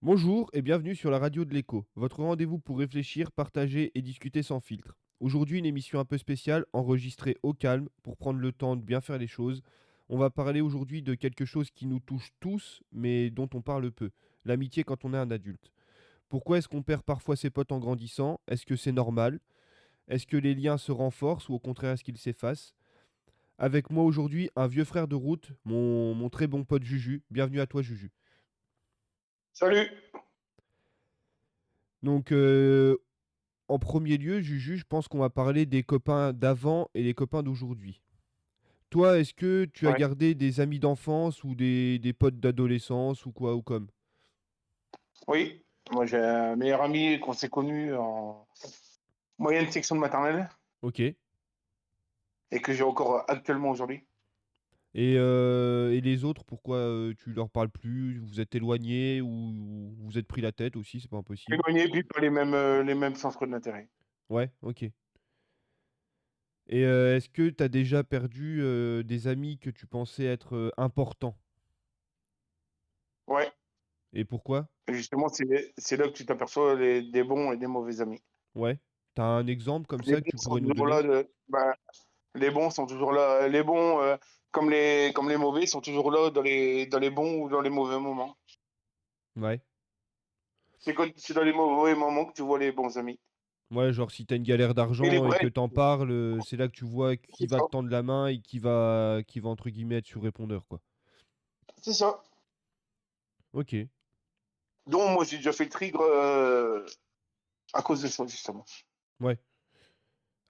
Bonjour et bienvenue sur la radio de l'écho, votre rendez-vous pour réfléchir, partager et discuter sans filtre. Aujourd'hui, une émission un peu spéciale, enregistrée au calme pour prendre le temps de bien faire les choses. On va parler aujourd'hui de quelque chose qui nous touche tous, mais dont on parle peu, l'amitié quand on est un adulte. Pourquoi est-ce qu'on perd parfois ses potes en grandissant? Est-ce que c'est normal? Est-ce que les liens se renforcent ou au contraire est-ce qu'ils s'effacent? Avec moi aujourd'hui, un vieux frère de route, mon très bon pote Juju. Bienvenue à toi Juju. Salut! Donc, en premier lieu, Juju, je pense qu'on va parler des copains d'avant et les copains d'aujourd'hui. Toi, est-ce que tu as Ouais. gardé des amis d'enfance ou des potes d'adolescence ou quoi ou comme? Oui, moi j'ai un meilleur ami qu'on s'est connu en moyenne section de maternelle OK. et que j'ai encore actuellement aujourd'hui. Et les autres, pourquoi, tu leur parles plus? Vous êtes éloignés ou vous êtes pris la tête aussi? C'est pas impossible. Éloignés, puis pas les mêmes centres d'intérêt. Ouais, OK. Et est-ce que tu as déjà perdu, des amis que tu pensais être, importants? Ouais, Et pourquoi? et justement, c'est là que tu t'aperçois des bons et des mauvais amis. Ouais. Tu as un exemple comme Les ça que bons tu sont pourrais nous toujours là, donner? les bons sont toujours là. Les bons, comme les mauvais, sont toujours là dans les bons ou dans les mauvais moments. Ouais. C'est dans les mauvais moments que tu vois les bons amis. Ouais, genre si t'as une galère Et les d'argent et que vrais, t'en parles, c'est là que tu vois qui c'est va ça. te tendre la main et qui va entre guillemets être sur répondeur, quoi. C'est ça. OK, Donc moi j'ai déjà fait le trigre à cause de ça, justement. ouais.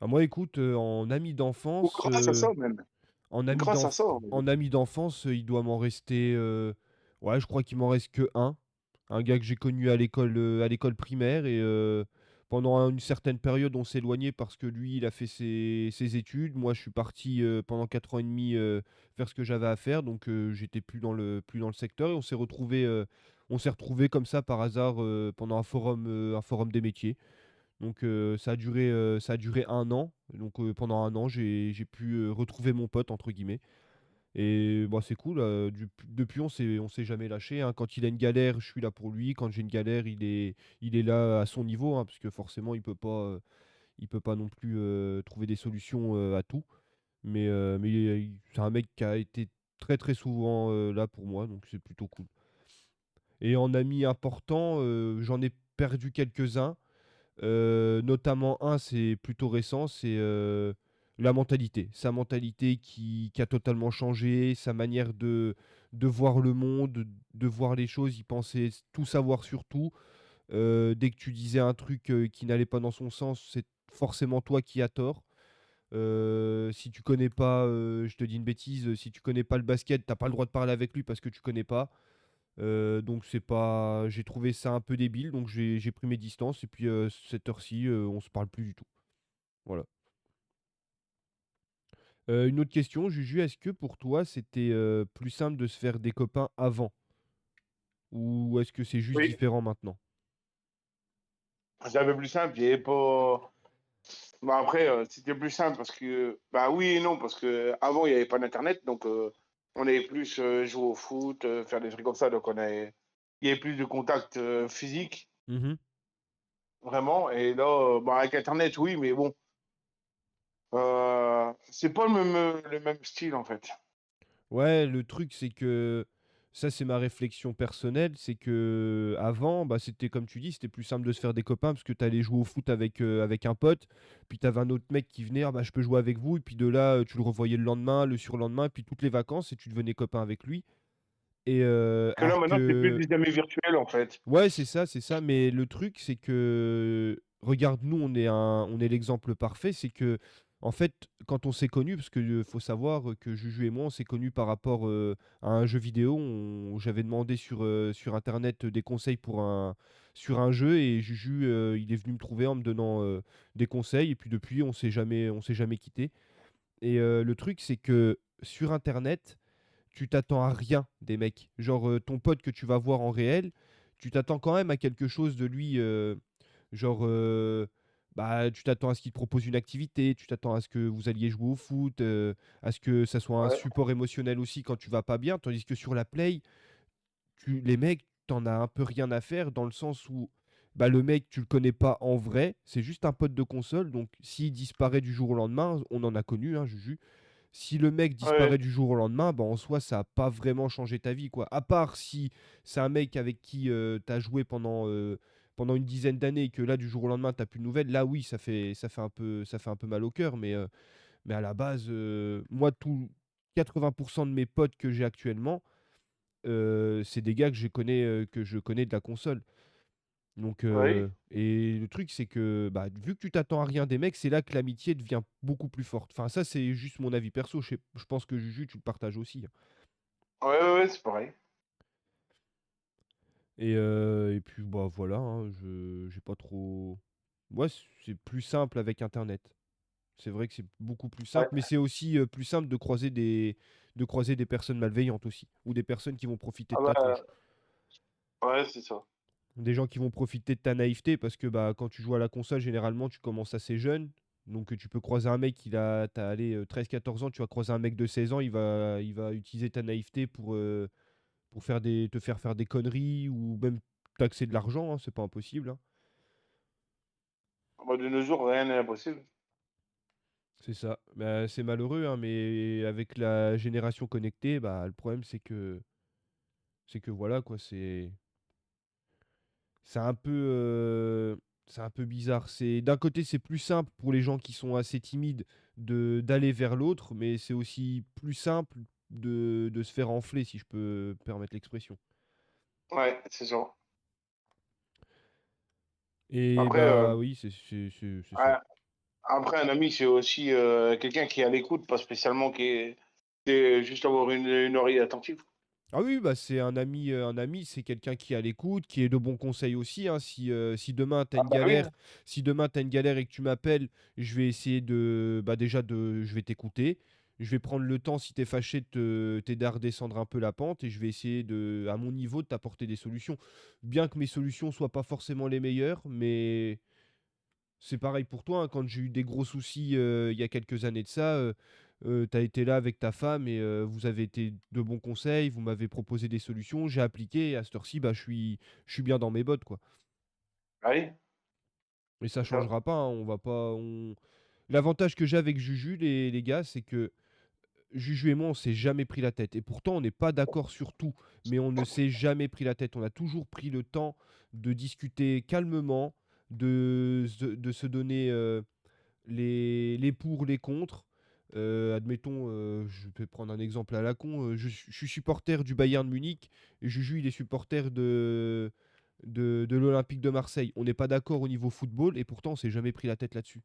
Ah moi écoute, en ami Ou d'enfance, grâce à ça même. Grâce à ça, on va dire. en ami d'enfance, il doit m'en rester, ouais, je crois qu'il m'en reste que un gars que j'ai connu à l'école primaire et pendant une certaine période, on s'est éloigné parce que lui, il a fait ses études. Moi, je suis parti, pendant 4 ans et demi, faire ce que j'avais à faire donc j'étais plus dans le secteur et on s'est retrouvés comme ça par hasard, pendant un forum des métiers. Donc ça a duré 1 an. Donc pendant 1 an, j'ai pu, «retrouver mon pote» entre guillemets et bah, c'est cool, depuis on s'est jamais lâché, hein. Quand il a une galère, je suis là pour lui. Quand j'ai une galère, il est là à son niveau, hein, parce que forcément il peut pas non plus, trouver des solutions, à tout. Mais c'est un mec qui a été très, très souvent, là pour moi, donc c'est plutôt cool. Et en ami important, j'en ai perdu quelques-uns. Notamment un, c'est plutôt récent, c'est, la mentalité. Sa mentalité qui a totalement changé, sa manière de voir le monde, de voir les choses. Il pensait tout savoir sur tout. Dès que tu disais un truc, qui n'allait pas dans son sens, c'est forcément toi qui as tort. Si tu connais pas, je te dis une bêtise, si tu connais pas le basket, tu pas le droit de parler avec lui parce que tu connais pas. Donc c'est pas j'ai trouvé ça un peu débile, donc j'ai pris mes distances et puis, cette heure-ci, on se parle plus du tout. Voilà. Une autre question, Juju, est-ce que pour toi c'était, plus simple de se faire des copains avant? Ou est-ce que c'est juste Oui, différent maintenant? c'est un peu plus simple, il y avait pas bah, après, c'était plus simple parce que bah, oui et non, parce qu'avant il y avait pas d'internet donc on avait plus, jouer au foot, faire des trucs comme ça donc il y avait plus de contact, physique, Mmh. vraiment et là, bah, avec internet oui, mais bon, c'est pas le même style en fait. Ouais, le truc, c'est que ça, c'est ma réflexion personnelle, c'est qu'avant, bah, c'était comme tu dis, c'était plus simple de se faire des copains parce que tu allais jouer au foot avec un pote, puis tu avais un autre mec qui venait: «Ah bah, je peux jouer avec vous» et puis de là, tu le revoyais le lendemain, le surlendemain, puis toutes les vacances et tu devenais copain avec lui et Que là alors maintenant c'est plus que des amis virtuels en fait. ouais, c'est ça, mais le truc, c'est que regarde, nous, on est l'exemple parfait. C'est que en fait, quand on s'est connus, parce que, faut savoir, que Juju et moi, on s'est connus par rapport, à un jeu vidéo. J'avais demandé sur internet, des conseils sur un jeu et Juju, il est venu me trouver en me donnant, des conseils et puis depuis, on s'est jamais quittés et le truc, c'est que sur internet, tu t'attends à rien des mecs. Genre, ton pote que tu vas voir en réel, tu t'attends quand même à quelque chose de lui, genre, bah, tu t'attends à ce qu'il te propose une activité, tu t'attends à ce que vous alliez jouer au foot, à ce que ça soit un Ouais. support émotionnel aussi quand tu vas pas bien. Tandis que sur la Play, les mecs, t'en as un peu rien à faire dans le sens où bah, le mec, tu le connais pas en vrai, c'est juste un pote de console, donc s'il disparaît du jour au lendemain, on en a connu, hein, Juju. Si le mec Ouais, disparaît du jour au lendemain, bah, en soi, ça a pas vraiment changé ta vie, quoi. À part si c'est un mec avec qui tu as joué pendant une dizaine d'années et que là, du jour au lendemain, t'as plus de nouvelles, là, oui, ça fait un peu mal au cœur, mais à la base, moi, 80% de mes potes que j'ai actuellement, c'est des gars que je connais de la console. Donc, ouais. et le truc, c'est que bah, vu que tu t'attends à rien des mecs, c'est là que l'amitié devient beaucoup plus forte. Enfin, ça, c'est juste mon avis perso. Je pense que Juju, tu le partages aussi, hein. Ouais, ouais, ouais, c'est pareil. Et puis, bah voilà, hein, j'ai pas trop. Ouais, c'est plus simple avec Internet. C'est vrai que c'est beaucoup plus Ouais. simple, mais c'est aussi plus simple de croiser des personnes malveillantes aussi, ou des personnes qui vont profiter Ah de ta tronche. bah, ouais, c'est ça. Des gens qui vont profiter de ta naïveté parce que bah, quand tu joues à la console, généralement, tu commences assez jeune. Donc, tu peux croiser un mec, t'as allé 13-14 ans, tu vas croiser un mec de 16 ans, il va utiliser ta naïveté pour te faire faire des conneries ou même taxer de l'argent, hein, c'est pas impossible, hein. Ah bah, de nos jours, rien n'est impossible. C'est ça. Bah, c'est malheureux, hein, mais avec la génération connectée, bah, le problème, c'est que voilà, quoi, c'est un peu, c'est un peu bizarre. D'un côté, c'est plus simple pour les gens qui sont assez timides d'aller vers l'autre, mais c'est aussi plus simple de se faire enfler, si je peux permettre l'expression. Ouais, c'est ça. Et Après, bah oui, c'est ça. ouais, après, un ami, c'est aussi quelqu'un qui est à l'écoute, pas spécialement qui est juste avoir une oreille attentive. Ah oui, bah c'est un ami, c'est quelqu'un qui est à l'écoute, qui est de bons conseils aussi, hein. Si demain tu as Ah une bah oui, galère, si demain tu une galère et que tu m'appelles, je vais essayer bah déjà je vais t'écouter. Je vais prendre le temps, si tu es fâché, de t'aider à redescendre un peu la pente et je vais essayer à mon niveau, de t'apporter des solutions. Bien que mes solutions soient pas forcément les meilleures, mais c'est pareil pour toi, hein, quand j'ai eu des gros soucis il y a quelques années de ça, tu as été là avec ta femme et vous avez été de bons conseils, vous m'avez proposé des solutions, j'ai appliqué et à cette heure-ci, bah, je suis bien dans mes bottes, quoi. ah oui, Et ça c'est ça. changera pas, hein, on va pas. L'avantage que j'ai avec Juju, les gars, c'est que Juju et moi, on s'est jamais pris la tête. Et pourtant, on n'est pas d'accord sur tout, mais on ne s'est jamais pris la tête. On a toujours pris le temps de discuter calmement, de se donner les pour, les contre. Admettons, je vais prendre un exemple à la con. Je suis supporter du Bayern Munich et Juju, il est supporter de l'Olympique de Marseille. On n'est pas d'accord au niveau football et pourtant, on s'est jamais pris la tête là-dessus.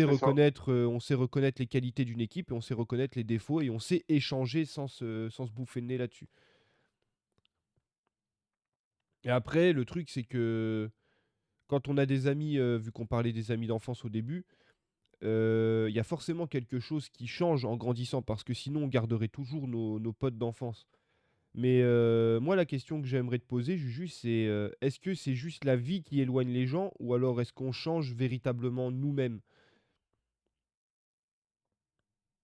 C'est ça. On sait reconnaître les qualités d'une équipe et on sait reconnaître les défauts et on sait échanger sans se bouffer le nez là-dessus. Et après, le truc, c'est que quand on a des amis, vu qu'on parlait des amis d'enfance au début, il y a forcément quelque chose qui change en grandissant parce que sinon on garderait toujours nos potes d'enfance. Mais moi, la question que j'aimerais te poser, Juju, c'est est-ce que c'est juste la vie qui éloigne les gens ou alors est-ce qu'on change véritablement nous-mêmes?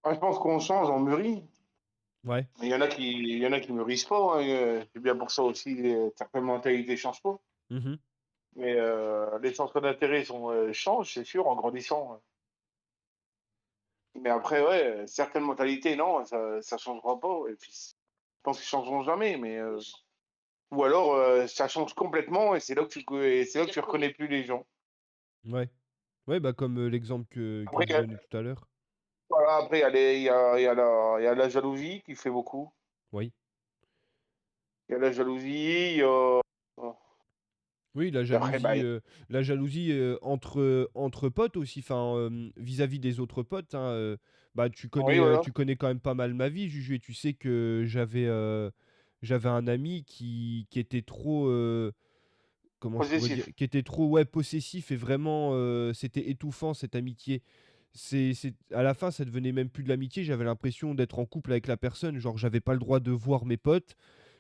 Ah, je pense qu'on change, on mûrit. Ouais. Il y en a qui mûrissent pas, hein, c'est bien pour ça aussi, certaines mentalités changent pas. Mhm. Mais les centres d'intérêt changent, c'est sûr, en grandissant. Mais après, ouais, certaines mentalités, non, ça changera pas. Et puis, je pense qu'ils changeront jamais. Mais ou alors, ça change complètement et c'est là que tu reconnais plus les gens. Ouais. Ouais, bah comme l'exemple que Après, je donnais tout à l'heure. voilà, après, il y a la jalousie qui fait beaucoup. Oui. Il y a la jalousie, il y a. Oui, la Et après, bah, jalousie, entre potes aussi, enfin, vis-à-vis des autres potes, hein, bah, tu oui, connais, voilà, tu connais quand même pas mal ma vie, Juju, et tu sais que j'avais un ami qui était trop, comment je pourrais dire, possessif. qui était trop, ouais, possessif et vraiment, c'était étouffant cette amitié. À la fin, ça devenait même plus de l'amitié, j'avais l'impression d'être en couple avec la personne, genre j'avais pas le droit de voir mes potes,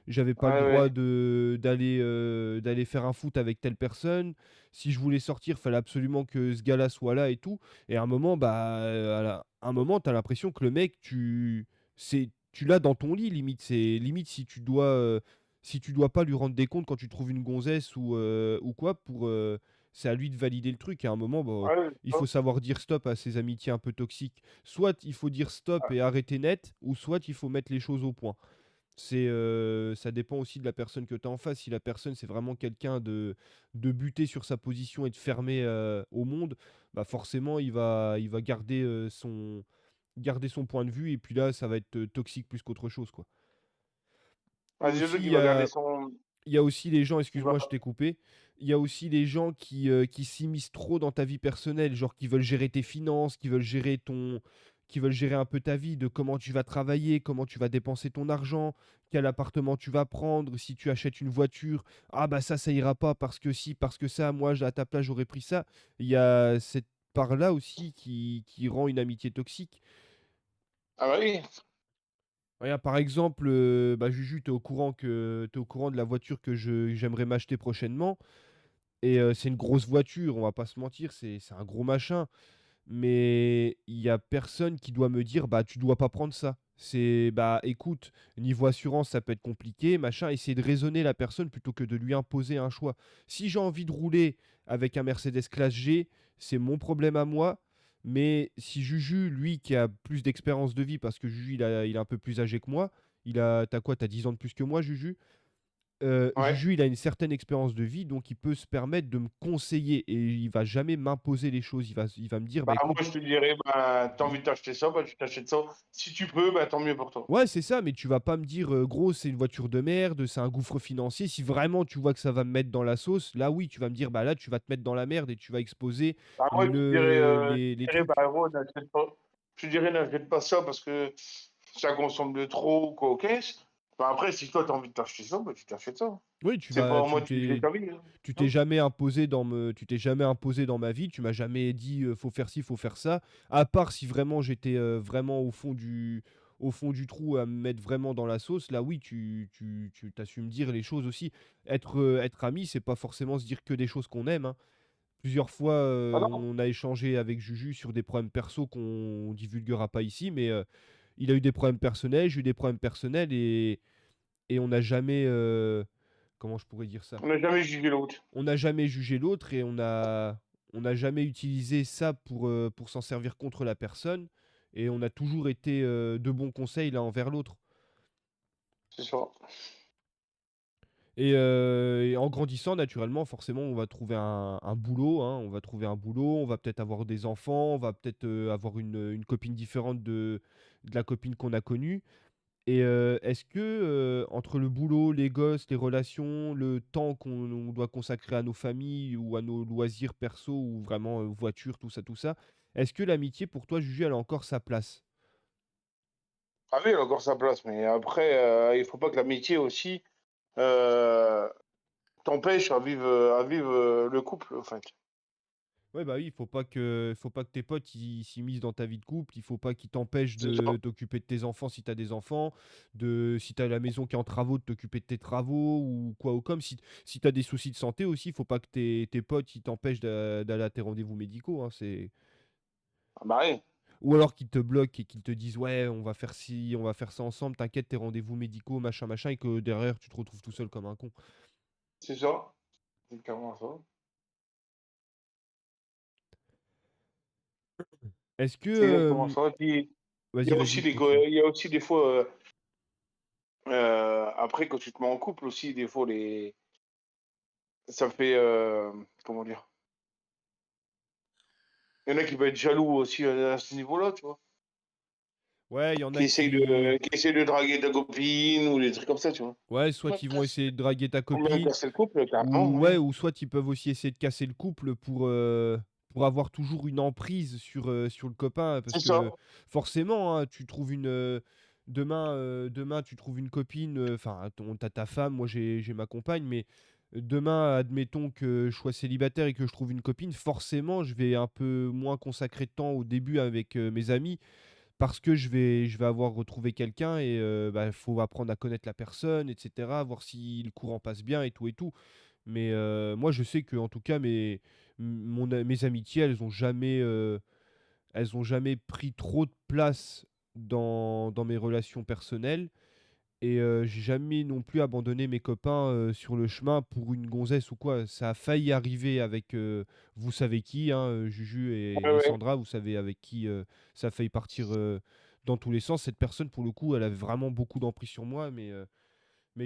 j'avais pas le Ouais, droit ouais, d'aller faire un foot avec telle personne. Si je voulais sortir, fallait absolument que ce gars-là soit là et tout. Et à un moment, bah, un moment, t'as l'impression que le mec, tu l'as dans ton lit, limite. C'est limite si tu dois. si tu dois pas lui rendre des comptes quand tu trouves une gonzesse ou quoi c'est à lui de valider le truc. À un moment, bah, Ouais, il faut hop, savoir dire stop à ces amitiés un peu toxiques. Soit il faut dire stop et arrêter net, ou soit il faut mettre les choses au point. Ça dépend aussi de la personne que tu as en face. Si la personne, c'est vraiment quelqu'un de buté sur sa position et de fermé, au monde, bah, forcément il va garder son point de vue et puis là, ça va être, toxique plus qu'autre chose, quoi. c'est Aussi, surtout qu'il va garder son. il y a aussi les gens, Il va... excuse-moi, je t'ai coupé. Il y a aussi les gens qui s'immiscent trop dans ta vie personnelle, genre qui veulent gérer tes finances, qui veulent gérer un peu ta vie, de comment tu vas travailler, comment tu vas dépenser ton argent, quel appartement tu vas prendre, si tu achètes une voiture, ah bah ça ira pas parce que si, parce que ça, moi à ta place j'aurais pris ça. Il y a cette part-là aussi qui rend une amitié toxique. Ah bah oui. Regarde, par exemple, bah, Juju, tu au courant de la voiture que j'aimerais m'acheter prochainement. Et c'est une grosse voiture, on va pas se mentir, c'est un gros machin. Mais il y a personne qui doit me dire: «Bah, tu dois pas prendre ça». Bah, écoute, niveau assurance, ça peut être compliqué, machin. Essayer de raisonner la personne plutôt que de lui imposer un choix. Si j'ai envie de rouler avec un Mercedes classe G, c'est mon problème à moi. Mais si Juju, lui, qui a plus d'expérience de vie, parce que Juju, il est un peu plus âgé que moi, tu quoi? Tu 10 ans de plus que moi, Juju? Ouais. Juju, il a une certaine expérience de vie, donc il peut se permettre de me conseiller et il va jamais m'imposer les choses. Il va me dire: «Bah, Bah, moi, écoute». je te dirais, bah, t'as envie de t'acheter ça, bah, tu t'achètes ça. Si tu peux, bah, tant mieux pour toi. Ouais, c'est ça, mais tu vas pas me dire: «Gros, c'est une voiture de merde, c'est un gouffre financier». Si vraiment tu vois que ça va me mettre dans la sauce, là, oui, tu vas me dire: «Bah, là, tu vas te mettre dans la merde et tu vas exposer Bah, moi, les je dirais, trucs». bah, gros, n'achète pas. Je dirais, n'achète pas ça parce que ça consomme de trop ou quoi, ok. Bah, après, si toi, t'as envie de t'acheter ça, bah, tu t'achètes ça. Oui, C'est pas en mode tu fais ta vie, hein. Non. tu t'es jamais imposé dans ma vie, tu m'as jamais dit, «Faut faire ci, faut faire ça». À part si vraiment j'étais, vraiment au fond du trou à me mettre vraiment dans la sauce, là oui, tu su me dire les choses aussi. Être ami, c'est pas forcément se dire que des choses qu'on aime, hein. Plusieurs fois, Ah non, on a échangé avec Juju sur des problèmes perso qu'on divulguera pas ici, mais, il a eu des problèmes personnels, j'ai eu des problèmes personnels et on n'a jamais, comment je pourrais dire ça? on n'a jamais jugé l'autre. On n'a jamais jugé l'autre et on n'a jamais utilisé ça pour s'en servir contre la personne et on a toujours été, de bons conseils l'un envers l'autre. C'est ça. Et en grandissant, naturellement, forcément, on va trouver un boulot, hein. On va trouver un boulot, on va peut-être avoir des enfants, on va peut-être, avoir une copine différente de la copine qu'on a connue. Et est-ce que, entre le boulot, les gosses, les relations, le temps qu'on doit consacrer à nos familles ou à nos loisirs perso ou vraiment, voiture, tout ça, est-ce que l'amitié pour toi, Juju, elle a encore sa place? Ah oui, il a encore sa place, mais après, il faut pas que l'amitié aussi euh, t'empêche à vivre le couple, en fait. Ouais, bah, oui, il faut pas que tes potes ils s'immiscent dans ta vie de couple, il faut pas qu'ils t'empêchent C'est ça. de t'occuper de tes enfants si tu as des enfants, si tu as la maison qui est en travaux, de t'occuper de tes travaux ou quoi ou comme. Si tu as des soucis de santé aussi, il faut pas que tes potes ils t'empêchent d'aller à tes rendez-vous médicaux, hein, Ah bah oui, ou alors qu'ils te bloquent et qu'ils te disent: «Ouais, on va faire ci, on va faire ça ensemble, t'inquiète, tes rendez-vous médicaux, machin, machin» et que derrière tu te retrouves tout seul comme un con. c'est ça. C'est clairement ça. Est-ce C'est que, exactement ça. Et puis, vas-y, vas-y, continue. il y a aussi des fois, après, quand tu te mets en couple aussi, des fois, ça fait, comment dire? Il y en a qui peuvent être jaloux aussi à ce niveau-là, tu vois? Ouais, il y en Qui a essayent qui qui essayent de draguer ta copine ou des trucs comme ça, tu vois? ouais, soit Même ils vont casser essayer de draguer ta ou même copine. casser le couple, carrément, Ou ouais, oui. ou soit ils peuvent aussi essayer de casser le couple pour avoir toujours une emprise sur le copain. Parce C'est ça. que forcément, hein, demain tu trouves une copine, enfin tu ta femme, moi j'ai ma compagne, mais demain, admettons que je sois célibataire et que je trouve une copine, forcément je vais un peu moins consacrer de temps au début avec, mes amis parce que je vais avoir retrouvé quelqu'un et bah, faut apprendre à connaître la personne et cetera, voir si le courant passe bien et tout et tout. Mais moi, je sais que en tout cas, mes amitiés, elles ont jamais pris trop de place dans mes relations personnelles et j'ai jamais non plus abandonné mes copains, sur le chemin pour une gonzesse ou quoi. Ça a failli arriver avec, vous savez qui, hein, Juju Ouais, et ouais. Sandra, vous savez avec qui, ça a failli partir, dans tous les sens. Cette personne, pour le coup, elle avait vraiment beaucoup d'emprise sur moi, mais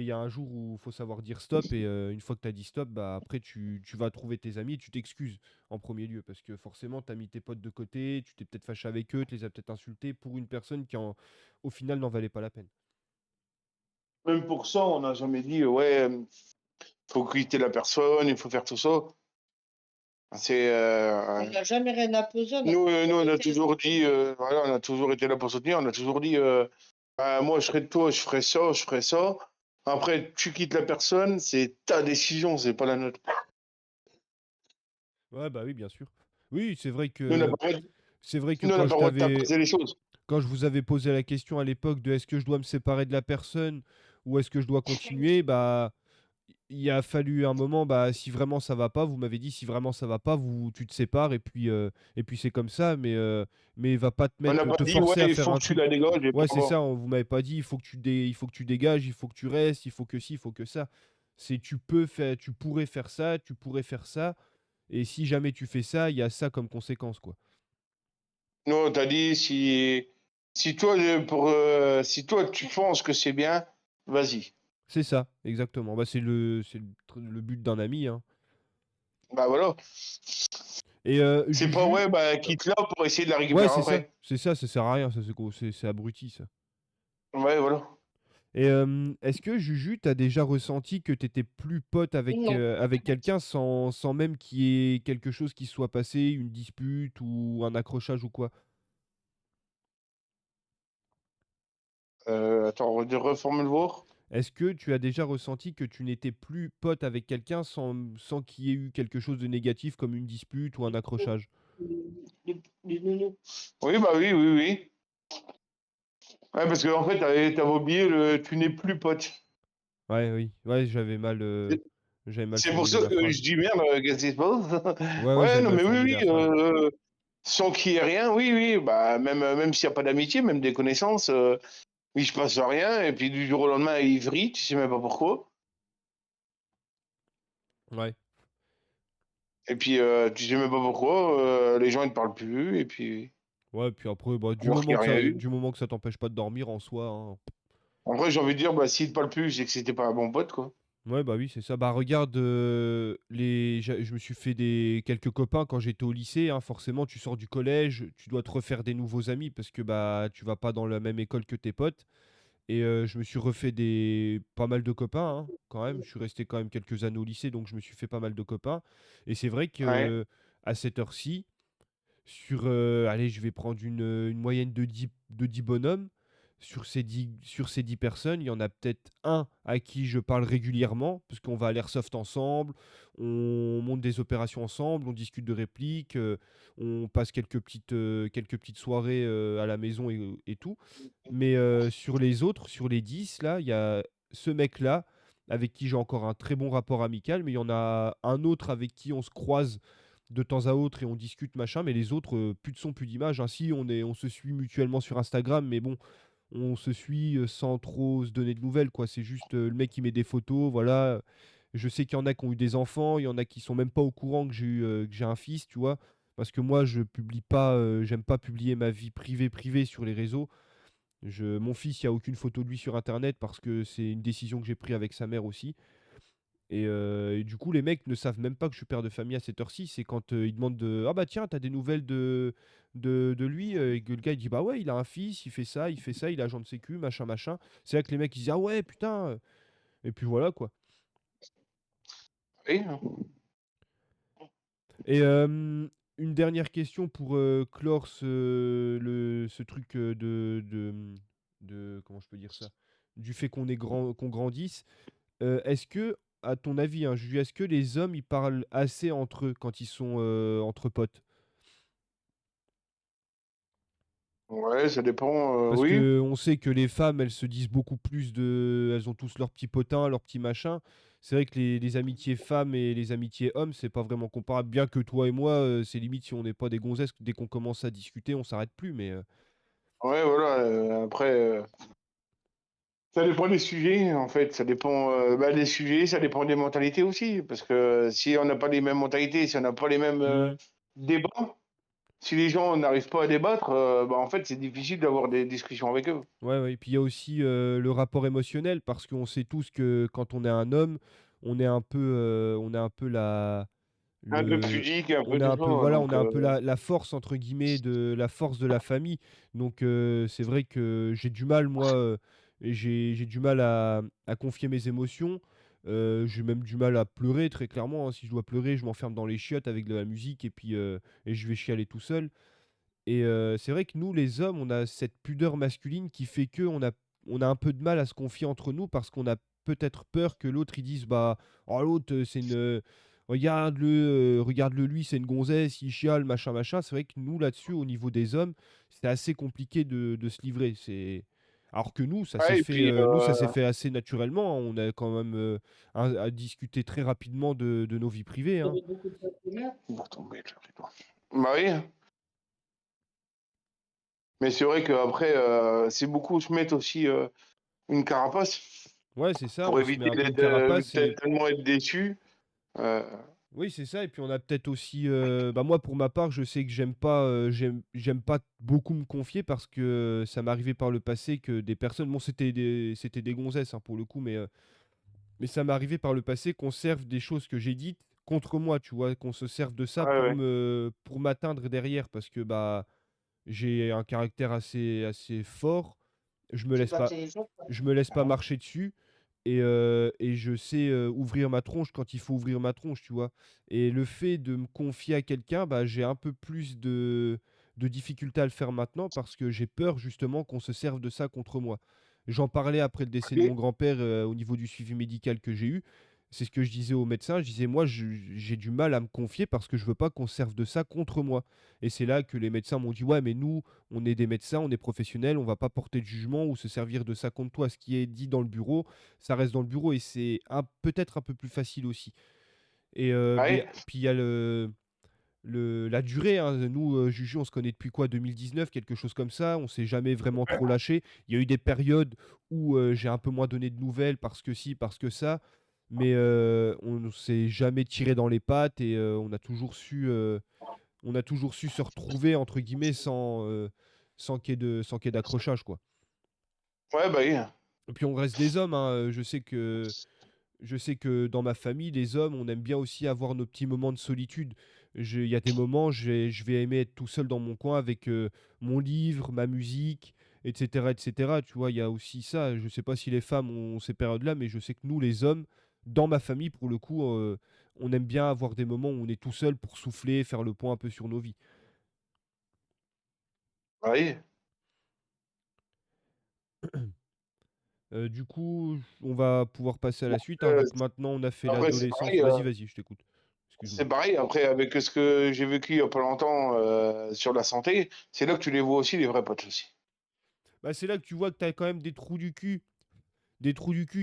il y a un jour où il faut savoir dire stop et une fois que tu as dit stop, bah, après tu vas trouver tes amis et tu t'excuses en premier lieu parce que forcément tu as mis tes potes de côté, tu t'es peut-être fâché avec eux, tu les as peut-être insultés pour une personne qui au final n'en valait pas la peine. Même pour ça, on n'a jamais dit, ouais, faut quitter la personne, il faut faire tout ça. C'est, On n'a jamais rien imposé, on a nous, toujours on a été toujours dit, voilà, on a toujours été là pour soutenir, on a toujours dit, bah, moi, je serais de toi, je ferais ça, je ferais ça. Après, tu quittes la personne, c'est ta décision, c'est pas la nôtre. Ouais, bah oui, bien sûr. Oui, c'est vrai Nous, on n'a que pas, c'est vrai que nous, on n'a pas le droit de t'imposer les choses. quand je vous avais posé la question à l'époque de est-ce que je dois me séparer de la personne ou est-ce que je dois continuer, bah il a fallu un moment, bah si vraiment ça va pas, vous m'avez dit si vraiment ça va pas, tu te sépares et puis c'est comme ça, mais va pas On n'a pas te dit, ouais, forcer à il faire faut un que tu truc. la dégages et Ouais, point c'est barre. ça, vous m'avez pas dit il faut que tu dégages, il faut que tu restes, il faut que ci, il faut que ça. C'est tu pourrais faire ça, tu pourrais faire ça, et si jamais tu fais ça, il y a ça comme conséquence, quoi. Nous, on t'a dit, si toi, si toi, tu penses que c'est bien, vas-y. C'est ça, exactement. Bah, le but d'un ami, hein. Bah voilà. Et C'est pas, Juju, ouais, bah quitte-la pour essayer de la ouais, récupérer après. c'est ça, ça sert à rien, ça, c'est abruti, ça. Ouais, voilà. Et est-ce que Juju, tu as déjà ressenti que tu étais plus pote non. avec quelqu'un sans même qu'il y ait quelque chose qui se soit passé, une dispute ou un accrochage ou quoi? Attends, reformule voir. Est-ce que tu as déjà ressenti que tu n'étais plus pote avec quelqu'un sans qu'il y ait eu quelque chose de négatif comme une dispute ou un accrochage? Du nounou. Oui, bah oui, oui, oui. Ouais, parce qu'en fait, t'avais oublié le tu n'es plus pote. Ouais, oui. Ouais, C'est j'avais mal c'est pour formulé ça la que phrase. je dis merde, qu'est-ce qui se passe? Ouais, ouais, Ouais, j'avais non, mal mais oui, formulé oui, la phrase. sans qu'il y ait rien, oui, oui, bah même s'il n'y a pas d'amitié, même des connaissances, il se passe rien, et puis du jour au lendemain, il vrille, tu sais même pas pourquoi. Ouais. Et puis tu sais même pas pourquoi, les gens ils te parlent plus, et puis Ouais, puis après, bah, alors qu'il n'y a rien eu. du moment que ça t'empêche pas de dormir en soi, hein. Après, j'ai envie de dire, bah s'ils te parlent plus, c'est que c'était pas un bon pote, quoi. Ouais, bah oui, c'est ça. Bah regarde, je me suis fait quelques copains quand j'étais au lycée, hein. Forcément, tu sors du collège, tu dois te refaire des nouveaux amis parce que bah tu vas pas dans la même école que tes potes. Et je me suis refait pas mal de copains, hein, quand même. Je suis resté quand même quelques années au lycée, donc je me suis fait pas mal de copains. Et c'est vrai Ouais, que à cette heure-ci, allez, je vais prendre une moyenne de 10 bonhommes. Sur ces 10 personnes, il y en a peut-être un à qui je parle régulièrement, parce qu'on va à l'airsoft ensemble, on monte des opérations ensemble, on discute de répliques, on passe quelques petites soirées à la maison et tout. Mais sur les autres, sur les 10 là, il y a ce mec-là, avec qui j'ai encore un très bon rapport amical, mais il y en a un autre avec qui on se croise de temps à autre et on discute machin, mais les autres, plus de son, plus d'image, hein. Si, on se suit mutuellement sur Instagram, mais bon, on se suit sans trop se donner de nouvelles, quoi. C'est juste le mec qui met des photos, voilà. Je sais qu'il y en a qui ont eu des enfants, il y en a qui sont même pas au courant que j'ai un fils, tu vois. Parce que moi, je publie pas, j'aime pas publier ma vie privée sur les réseaux. Mon fils, il n'y a aucune photo de lui sur Internet parce que c'est une décision que j'ai prise avec sa mère aussi. Et du coup, les mecs ne savent même pas que je suis père de famille à cette heure-ci. C'est quand ils demandent ah bah tiens, t'as des nouvelles de lui et que le gars il dit bah ouais, il a un fils, il fait ça, il est agent de sécu, machin, machin. C'est là que les mecs ils disent ah ouais, putain. Et puis voilà quoi. oui. Et une dernière question pour clore ce truc comment je peux dire ça? Du fait qu'on grandisse. Est-ce que, à ton avis, hein, Juju, est-ce que les hommes, ils parlent assez entre eux quand ils sont entre potes? Ouais, ça dépend, Parce oui. que on sait que les femmes, elles se disent beaucoup plus elles ont tous leurs petits potins, leurs petits machins. C'est vrai que les amitiés femmes et les amitiés hommes, c'est pas vraiment comparable. Bien que toi et moi, c'est limite si on n'est pas des gonzesses, dès qu'on commence à discuter, on s'arrête plus. Mais Ouais, voilà, après, Ça dépend des sujets, en fait. Ça dépend des sujets, ça dépend des mentalités aussi. Parce que si on n'a pas les mêmes mentalités, si on n'a pas les mêmes Mmh. débats, si les gens n'arrivent pas à débattre, en fait, c'est difficile d'avoir des discussions avec eux. Ouais, ouais, et puis il y a aussi, le rapport émotionnel parce qu'on sait tous que quand on est un homme, on est un peu la Un peu le pudique, un peu on est tout un peu ça. voilà, on Donc, est un peu la «force» entre guillemets de la force de la famille. Donc c'est vrai que j'ai du mal moi, j'ai du mal à confier mes émotions. J'ai même du mal à pleurer très clairement, hein. Si je dois pleurer, je m'enferme dans les chiottes avec de la musique et puis, et je vais chialer tout seul. Et c'est vrai que nous, les hommes, on a cette pudeur masculine qui fait qu'on a un peu de mal à se confier entre nous parce qu'on a peut-être peur que l'autre, il dise: «Bah, oh l'autre, c'est une, regarde-le lui, c'est une gonzesse, il chiale, machin, machin». C'est vrai que nous, là-dessus, au niveau des hommes, c'est assez compliqué de se livrer. Alors que ouais, et puis, nous, ça s'est fait assez naturellement, hein. On a quand même, à discuter très rapidement de nos vies privées, Vous hein. avez beaucoup de partenaires. on va tomber, le rideau. Bah oui, mais c'est vrai qu'après, c'est beaucoup se mettre aussi une carapace Ouais, c'est ça, pour on se met éviter un peu une d'être, carapace et tellement être déçu. Euh, oui, c'est ça et puis on a peut-être aussi, bah, moi pour ma part, je sais que j'aime pas beaucoup me confier parce que ça m'est arrivé par le passé que des personnes bon c'était des gonzesses, hein, pour le coup, mais ça m'est arrivé par le passé qu'on serve des choses que j'ai dites contre moi, tu vois? Qu'on se serve de ça ouais, ouais. pour m'atteindre derrière parce que, bah, j'ai un caractère assez fort. Je me C'est laisse pas pas téléphone. je me laisse pas marcher dessus et je sais, ouvrir ma tronche quand il faut ouvrir ma tronche, tu vois? Et le fait de me confier à quelqu'un, bah, j'ai un peu plus de difficulté à le faire maintenant parce que j'ai peur justement qu'on se serve de ça contre moi. J'en parlais après le décès de mon Ok. grand-père, au niveau du suivi médical que j'ai eu. C'est ce que je disais au médecin, je disais: «Moi, j'ai du mal à me confier parce que je veux pas qu'on se serve de ça contre moi». Et c'est là que les médecins m'ont dit: «Ouais, mais nous, on est des médecins, on est professionnels, on va pas porter de jugement ou se servir de ça contre toi. Ce qui est dit dans le bureau, ça reste dans le bureau» et c'est peut-être un peu plus facile aussi. Et beh, Ouais. puis il y a la durée, hein. Nous, Juju, on se connaît depuis quoi? 2019, quelque chose comme ça. On s'est jamais vraiment trop lâché. Il y a eu des périodes où, j'ai un peu moins donné de nouvelles parce que ci, parce que ça, mais on ne s'est jamais tiré dans les pattes et on a toujours su se «retrouver» entre guillemets sans qu'il y ait d'accrochage, quoi. Ouais, bah oui. Et puis on reste des hommes, hein, je sais que dans ma famille, les hommes, on aime bien aussi avoir nos petits moments de solitude. Il y a des moments, je vais aimer être tout seul dans mon coin avec, mon livre, ma musique et cetera, tu vois? Il y a aussi ça, je sais pas si les femmes ont ces périodes-là, mais je sais que nous, les hommes, dans ma famille, pour le coup, on aime bien avoir des moments où on est tout seul pour souffler, faire le point un peu sur nos vies. Bah oui. Du coup, on va pouvoir passer à Bon, la suite, hein, vu que maintenant on a fait après, c'est l'adolescence. pareil. Vas-y, vas-y, je t'écoute. C'est Excuse-moi. pareil. Après, avec ce que j'ai vécu il y a pas longtemps sur la santé, c'est là que tu les vois aussi, les vrais potes aussi. Bah, c'est là que tu vois que tu as quand même des trous du cul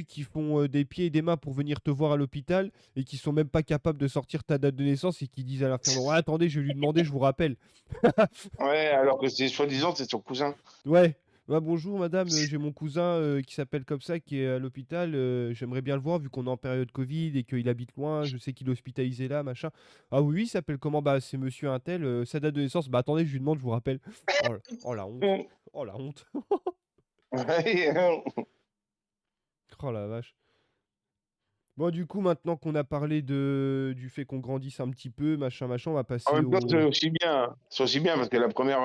qui font, des pieds et des mains pour venir te voir à l'hôpital et qui sont même pas capables de sortir ta date de naissance et qui disent à l'infirmière: «Ouais, attendez, je vais lui demander, je vous rappelle». Ouais, alors que c'est soi-disant, c'est son cousin. Ouais. «Ouais, bonjour madame, j'ai mon cousin, qui s'appelle comme ça, qui est à l'hôpital, j'aimerais bien le voir vu qu'on est en période Covid et qu'il habite loin, je sais qu'il est hospitalisé là, machin». «Ah oui, oui, il s'appelle comment?» «Bah, c'est monsieur untel, sa date de naissance?» «Bah, attendez, je lui demande, je vous rappelle». Oh la honte, Mm. oh la honte. Ouais, Oh la vache. Bon, du coup, maintenant qu'on a parlé du fait qu'on grandisse un petit peu, machin, machin, on va en passer même temps, au c'est aussi bien parce que la première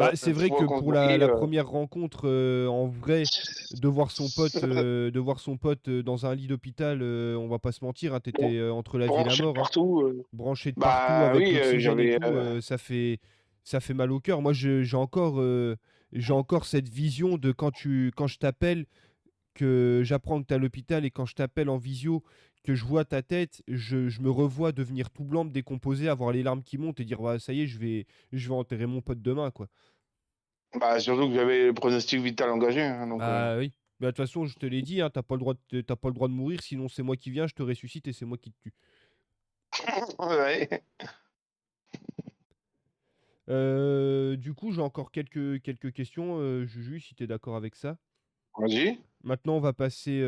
bah, c'est vrai que fois qu'on se pour la voyait, la 1re rencontre, en vrai, de voir son pote, dans un lit d'hôpital, on va pas se mentir, hein, tu étais, entre la vie et la branché de mort, hein. partout. Branché de partout Bah avec oui, l'oxygène et j'avais. tout, ça fait mal au cœur. Moi, j'ai encore cette vision de quand je t'appelle, que j'apprends que tu es à l'hôpital et quand je t'appelle en visio, que je vois ta tête, je me revois devenir tout blanc, me décomposer, avoir les larmes qui montent et dire: «Ouais, ça y est, je vais enterrer mon pote demain, quoi». Bah, surtout que j'avais le pronostic vital engagé, hein, donc. Bah, oui. Bah, de toute façon, je te l'ai dit, hein, tu pas le droit de mourir, sinon c'est moi qui viens, je te ressuscite et c'est moi qui te tue. Ouais. Du coup, j'ai encore quelques questions, Juju, si tu es d'accord avec ça? Vas-y. Maintenant, on va passer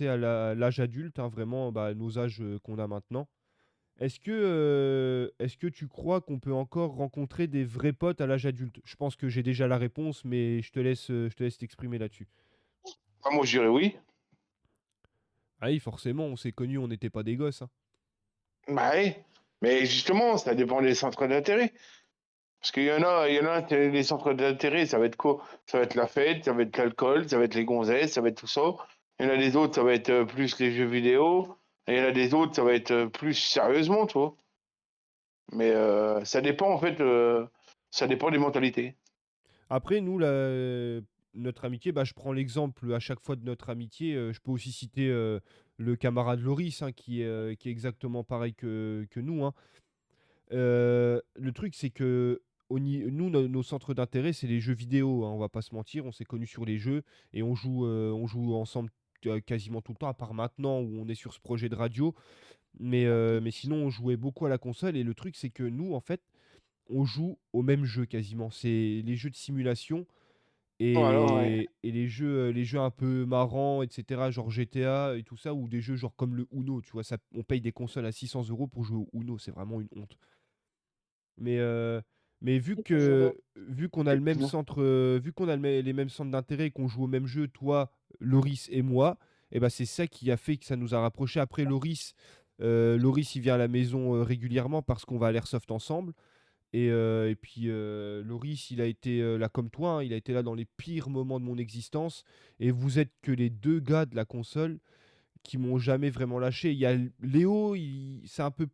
à l'âge adulte, hein, vraiment, bah, nos âges, qu'on a maintenant. Est-ce que tu crois qu'on peut encore rencontrer des vrais potes à l'âge adulte? Je pense que j'ai déjà la réponse, mais je te laisse t'exprimer là-dessus. Ah, moi, je dirais oui. Ah oui, forcément, on s'est connus, on n'était pas des gosses, hein. Bah oui. Mais justement, ça dépend des centres d'intérêt. Parce qu'il y en a, les centres d'intérêt, ça va être quoi? Ça va être la fête, ça va être l'alcool, ça va être les gonzesses, ça va être tout ça. Il y en a des autres, ça va être plus les jeux vidéo. Et il y en a des autres, ça va être plus sérieusement, tu vois. Mais ça dépend, en fait, ça dépend des mentalités. Après, nous, notre amitié, bah, je prends l'exemple à chaque fois de notre amitié. Je peux aussi citer le camarade Loris, hein, qui est exactement pareil que nous, hein. Le truc, c'est que nous, nos centres d'intérêt, c'est les jeux vidéo, hein, on va pas se mentir. On s'est connus sur les jeux et on joue ensemble quasiment tout le temps, à part maintenant où on est sur ce projet de radio. Mais sinon, on jouait beaucoup à la console. Et le truc, c'est que nous, en fait, on joue aux mêmes jeux quasiment. C'est les jeux de simulation Voilà, ouais. et les jeux un peu marrants, etc., genre GTA et tout ça, ou des jeux genre comme le Uno, tu vois, ça, on paye des consoles à 600 € pour jouer au Uno, c'est vraiment une honte. Mais, vu qu'on a le même centre, vu qu'on a les mêmes centres d'intérêt et qu'on joue au même jeu, toi, Loris et moi, et ben c'est ça qui a fait que ça nous a rapprochés. Après, Loris, il vient à la maison régulièrement parce qu'on va à l'airsoft ensemble. Et puis, Loris, il a été là comme toi, hein, il a été là dans les pires moments de mon existence. Et vous êtes que les deux gars de la console qui m'ont jamais vraiment lâché. Il y a Léo, c'est un peu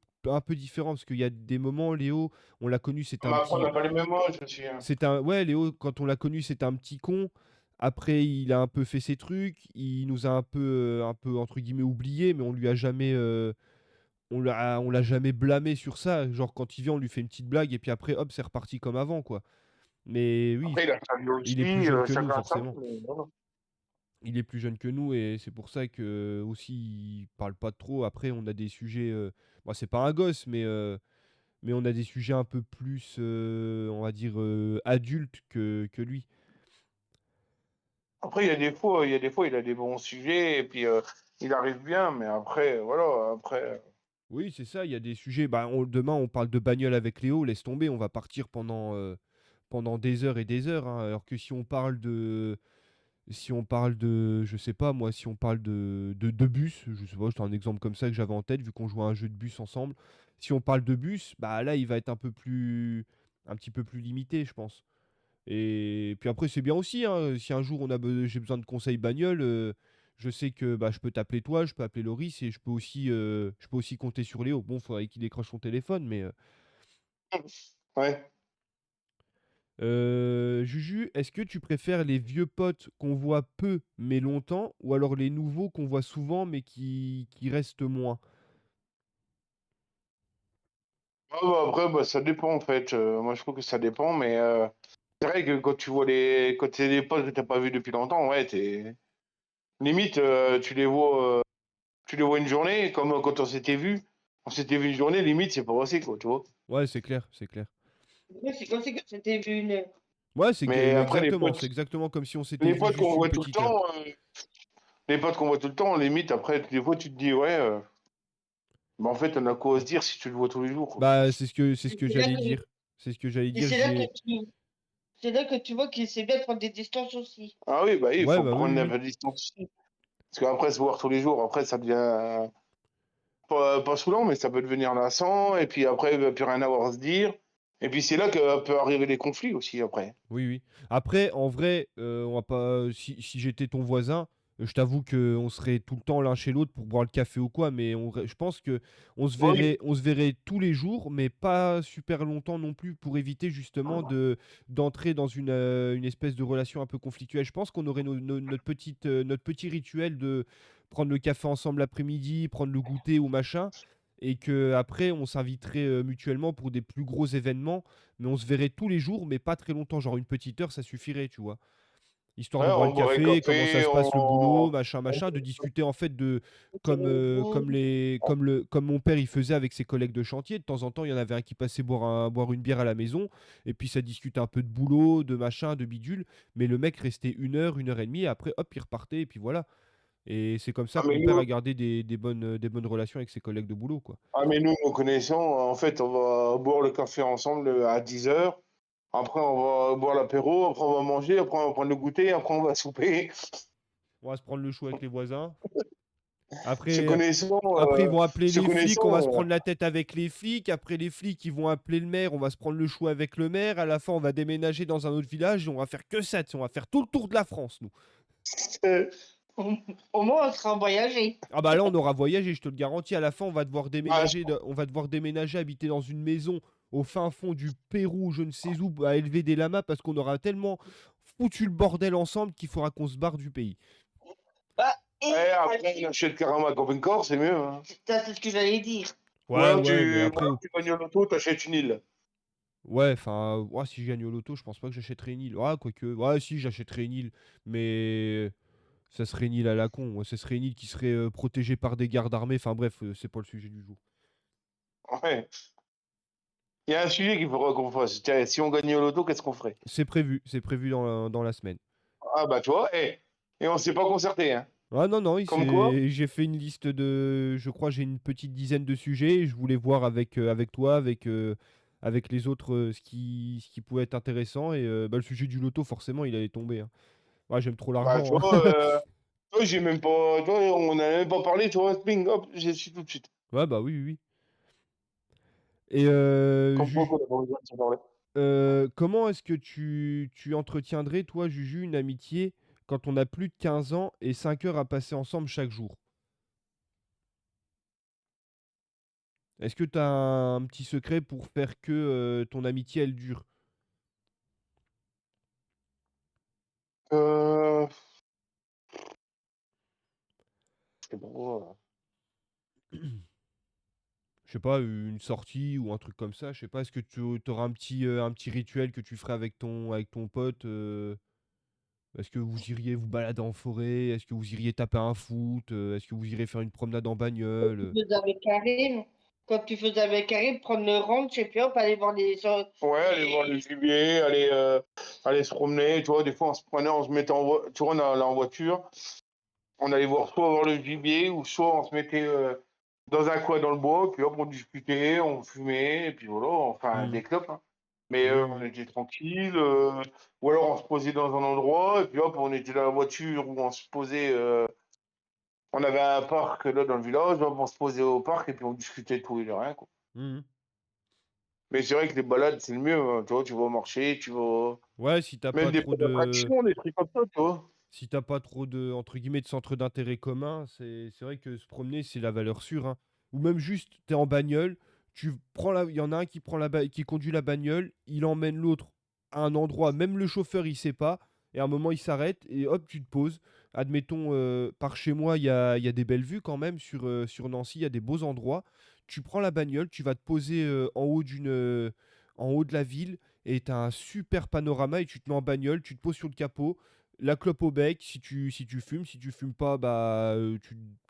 différent parce qu'il y a des moments, Léo, on l'a connu, Mais après, on n'a pas les mêmes âges aussi, hein. ouais, Léo, quand on l'a connu, c'était un petit con. Après, il a un peu fait ses trucs, il nous a un peu entre guillemets oublié, mais on l'a jamais blâmé sur ça. Genre quand il vient, on lui fait une petite blague et puis après, hop, c'est reparti comme avant, quoi. Mais oui, Après, il a sa vie il est aussi, plus jeune que nous, chacun sa vie, forcément. mais voilà. Il est plus jeune que nous et c'est pour ça que aussi il parle pas trop. Après, on a des sujets. Bon, c'est pas un gosse, mais on a des sujets un peu plus, on va dire, adultes que lui. Après, il y a des fois, il a des bons sujets et puis il arrive bien, mais après, voilà, après. Oui, c'est ça. Il y a des sujets. Bah, demain, on parle de bagnole avec Léo. Laisse tomber, on va partir pendant des heures et des heures, hein. Alors que si on parle de, je sais pas moi, si on parle de bus, je sais pas, c'est un exemple comme ça que j'avais en tête, vu qu'on joue à un jeu de bus ensemble. Si on parle de bus, bah là, il va être un petit peu plus limité, je pense. Et puis après, c'est bien aussi, hein, si un jour j'ai besoin de conseils bagnole, je sais que bah, je peux t'appeler toi, je peux appeler Loris et je peux aussi compter sur Léo. Bon, faudrait qu'il décroche son téléphone, mais. Ouais. Juju, est-ce que tu préfères les vieux potes qu'on voit peu mais longtemps, ou alors les nouveaux qu'on voit souvent mais qui restent moins? Ah, bah, après, bah, ça dépend en fait. Moi, je trouve que ça dépend, mais c'est vrai que quand c'est des potes que t'as pas vus depuis longtemps, ouais, limite, tu les vois une journée, comme quand on s'était vu une journée, limite, c'est pas assez, quoi, tu vois. Ouais, c'est clair, c'est clair. Ouais, c'est comme si que c'était vu une heure. Ouais, Mais après, c'est exactement comme si on s'était les vu potes qu'on juste une voit tout le petite heure. temps, limite, après, des fois, tu te dis, ouais, bah, en fait, on a quoi à se dire si tu le vois tous les jours, quoi. Bah, c'est ce que C'est là j'allais que, dire. C'est ce que j'allais et dire, j'ai. c'est là que tu vois qu'il sait bien prendre des distances aussi. Ah oui, bah oui, il Ouais, faut bah oui, prendre oui, un oui. peu de distance aussi. Parce qu'après, se voir tous les jours, après, ça devient pas saoulant, mais ça peut devenir lassant, et puis après, il va plus rien avoir à se dire. Et puis c'est là que peut arriver les conflits aussi, après. Oui, oui. Après, en vrai, on va pas. Si j'étais ton voisin, je t'avoue qu'on serait tout le temps l'un chez l'autre pour boire le café ou quoi, mais je pense que on se Oui. verrait, on se verrait tous les jours, mais pas super longtemps non plus, pour éviter justement d'entrer dans une espèce de relation un peu conflictuelle. Je pense qu'on aurait notre petit rituel de prendre le café ensemble l'après-midi, prendre le goûter ou machin, et que après on s'inviterait mutuellement pour des plus gros événements, mais on se verrait tous les jours, mais pas très longtemps, genre une petite heure, ça suffirait, tu vois. Histoire Ouais, de boire on le boirait le café, comment ça café, se passe le boulot, machin, on- machin, de discuter en fait de on- comme mon père il faisait avec ses collègues de chantier. De temps en temps, il y en avait un qui passait boire une bière à la maison, et puis ça discutait un peu de boulot, de machin, de bidule. Mais le mec restait une heure et demie, et après hop, il repartait, et puis voilà. Et c'est comme ça Ah, que mais mon père nous, a gardé des bonnes relations avec ses collègues de boulot, quoi. nous connaissons, en fait, on va boire le café ensemble à 10 heures. Après, on va boire l'apéro. Après, on va manger. Après, on va prendre le goûter. Après, on va souper. On va se prendre le chou avec les voisins. Se Après, connaissant, Après, ils vont appeler se les flics, on va se connaissant, prendre la tête avec les flics. Après, les flics, ils vont appeler le maire, on va se prendre le chou avec le maire. À la fin, on va déménager dans un autre village et on va faire que ça. Tu sais, on va faire tout le tour de la France, nous. Au au moins, on sera voyagé. Ah bah là, on aura voyagé, je te le garantis. À la fin, on va devoir bah, déménager, on va devoir déménager, habiter dans une maison au fin fond du Pérou, je ne sais où, à élever des lamas parce qu'on aura tellement foutu le bordel ensemble qu'il faudra qu'on se barre du pays. Bah, après, on achète carrément un camping-car, c'est mieux. Hein. ça, c'est ce que j'allais dire. Ouais, ouais, mais Ou après, alors tu gagnes au loto, t'achètes une île. ouais, enfin, ouais, si je gagne au loto, je pense pas que j'achèterai une île. Ah, quoique, ouais, si, j'achèterai une île, mais ça serait une île à la con. Ouais, ce serait une île qui serait protégée par des gardes armés. Enfin bref, c'est pas le sujet du jour. Ouais. Il y a un sujet qu'il faudra qu'on fasse. Tiens, si on gagnait au loto, qu'est-ce qu'on ferait? C'est prévu dans la semaine. Ah bah tu vois, et on s'est pas concerté, hein. Ah non, non, Comme quoi? j'ai fait une liste de. Je crois que j'ai une petite dizaine de sujets. Et je voulais voir avec toi, avec les autres, ce qui pouvait être intéressant. Et bah, le sujet du loto, forcément, il allait tomber, hein. Ouais, j'aime trop Bah tu l'argent, vois, hein. j'ai même pas. Toi, on n'a même pas parlé, tu vois, ping, hop, j'ai su tout de suite. Ouais, bah oui, oui, oui. Et Comme quoi qu'on a pas besoin de se parler. comment est-ce que tu entretiendrais, toi, Juju, une amitié quand on a plus de 15 ans et 5 heures à passer ensemble chaque jour? Est-ce que tu as un petit secret pour faire que ton amitié, elle dure? Euh, je sais pas. Je sais pas, une sortie ou un truc comme ça, je sais pas, est-ce que tu auras un petit rituel que tu ferais avec ton pote? Est-ce que vous iriez vous balader en forêt? Est-ce que vous iriez taper un foot? Est-ce que vous irez faire une promenade en bagnole? Tu faisais avec Karim, quand tu faisais avec Karim, prendre le ranch et puis hop, aller voir Ouais, aller voir le gibier, aller se promener, tu vois, des fois on se prenait, on se mettait tu vois, on allait en voiture, on allait voir le gibier, ou soit on se mettait dans un coin dans le bois, puis hop, on discutait, on fumait, et puis voilà, enfin, Mmh. des clopes, hein. Mais Oui, on oui. était tranquille, ou alors on se posait dans un endroit, et puis hop, on était dans la voiture, où on se posait, on avait un parc là dans le village, hop, on se posait au parc, et puis on discutait de tout et de rien, quoi. Mmh. Mais c'est vrai que les balades, c'est le mieux, hein, tu vois, tu vas marcher, tu vas. Ouais, si t'as Même pas des trop fois de d'attraction, des trucs comme ça, tu vois? si t'as pas trop de entre guillemets «de centres d'intérêt communs», c'est vrai que se promener, c'est la valeur sûre, hein. Ou même juste, t'es en bagnole, il y en a un qui prend qui conduit la bagnole, il emmène l'autre à un endroit, même le chauffeur, il sait pas, et à un moment, il s'arrête et hop, tu te poses. Admettons, par chez moi, il y a des belles vues quand même sur Nancy, il y a des beaux endroits. Tu prends la bagnole, tu vas te poser, en haut de la ville et tu un super panorama et tu te mets en bagnole, tu te poses sur le capot, la clope au bec si tu fumes, si tu fumes pas, bah,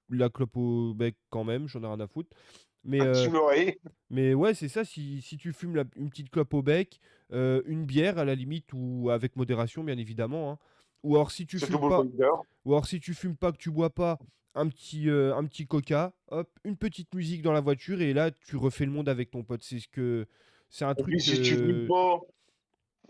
la clope au bec quand même, j'en ai rien à foutre. Mais, Un petit oreiller, ouais, c'est ça, si tu fumes une petite clope au bec, une bière à la limite ou avec modération bien évidemment, hein. Ou alors si tu c'est fumes double pas coater. ou alors si tu fumes pas, que tu bois pas, un petit coca, hop, une petite musique dans la voiture et là tu refais le monde avec ton pote. C'est un Et truc puis que